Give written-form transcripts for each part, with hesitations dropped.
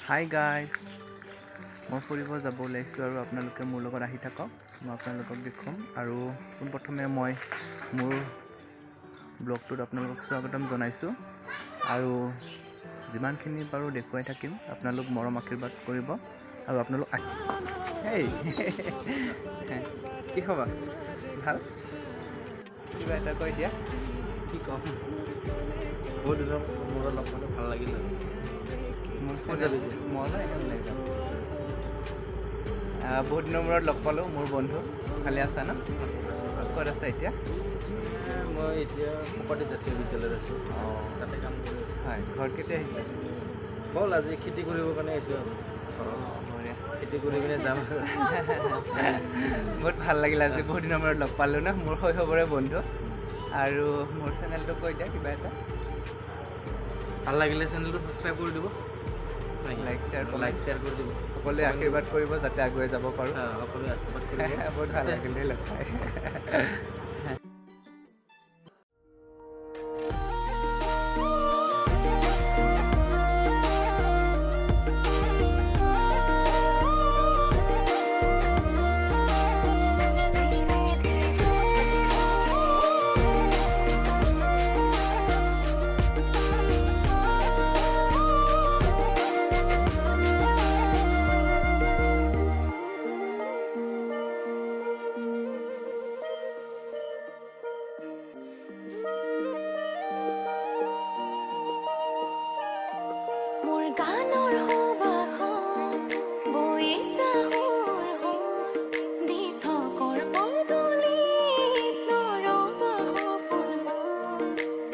Hi guys, মই ফুৰিব যাব ওলাইছোঁ আৰু আপোনালোকে মোৰ লগত আহি থাকক। মই আপোনালোকক দেখুৱাম আৰু পোনপ্ৰথমে মই মোৰ ব্লগটোত আপোনালোকক স্বাগতম জনাইছোঁ আৰু যিমানখিনি পাৰোঁ দেখুৱাই থাকিম। আপোনালোক মৰম আশীৰ্বাদ কৰিব আৰু আপোনালোক কি খবৰ? ভাল? কিবা এটা কৈ দিয়া। কি ক'ম, বহুত দিনৰ মূৰত লগ পালে ভাল লাগিল। বহুত দিনৰ মূৰত লগ পালোঁ মোৰ বন্ধু। ভালে আছা ন? ক'ত আছা এতিয়া? মই এতিয়া শংকৰদেৱ জাতীয় বিদ্যালয়ত আছোঁ। তাতে কাম কৰি আছোঁ। হয়, ঘৰত কেতিয়া আহিছে? ব'ল আজি খেতি কৰিবৰ কাৰণে আহিছোঁ। খেতি কৰি কিনে যাম। বহুত ভাল লাগিল আজি, বহুত দিনৰ মূৰত লগ পালোঁ ন, মোৰ শৈশৱৰে বন্ধু। আৰু মোৰ চেনেলটো কৈ দিয়া কিবা এটা। ভাল লাগিলে চেনেলটো ছাবস্ক্ৰাইব কৰি দিব, লাইক শ্বেয়াৰ কৰি দিব। সকলোৱে আশীৰ্বাদ কৰিব যাতে আগুৱাই যাব পাৰোঁ। সকলোৱে আশীৰ্বাদ কৰিব। বহুত ভাল লাগিল দেই লগ পাই। গানৰ সুবাসন বৈছা সুৰ সুৰ দি থকৰ পদূলিত নৰবা সপোন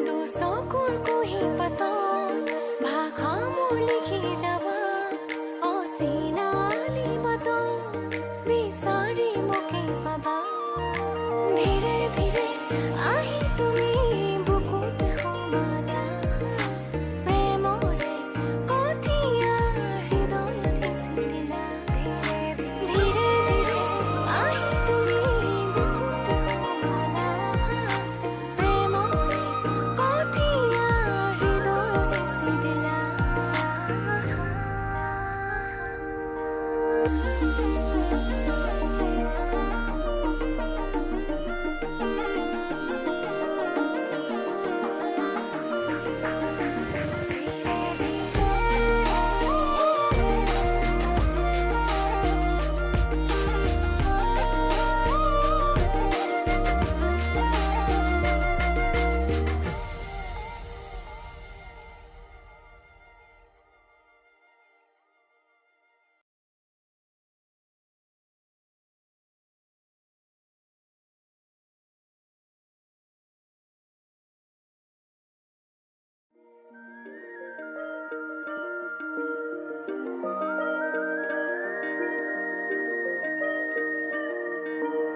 দুচকুৰ কুহি পাতত ভাষা মোৰ লিখি যাবা অচিনালি বাটত বিচাৰি মোকে পাবা ধীৰে ধীৰে আহি তুমি বুকুত সোমালা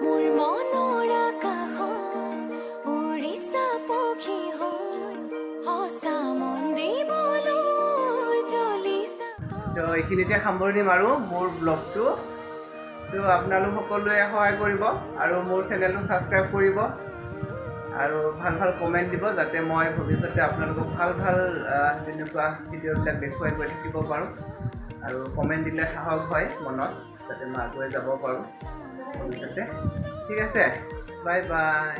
মোৰ মনৰ আকাশত উৰিষ্যা পক্ষী হৈ সঁচা মন দিবলৈ জ্বলিছা। তো এইখিনিতে সামৰণি মাৰোঁ মোৰ ব্লগটো। চ' আপোনালোক সকলোৱে সহায় কৰিব আৰু মোৰ চেনেলটো ছাবস্ক্ৰাইব কৰিব আৰু ভাল ভাল কমেণ্ট দিব যাতে মই ভৱিষ্যতে আপোনালোকক ভাল ভাল তেনেকুৱা ভিডিঅ'বিলাক দেখুৱাই গৈ থাকিব পাৰোঁ। আৰু কমেণ্ট দিলে সাহস হয় মনত, যাতে মই আগুৱাই যাব পাৰোঁ ভৱিষ্যতে। ঠিক আছে, বাই বাই।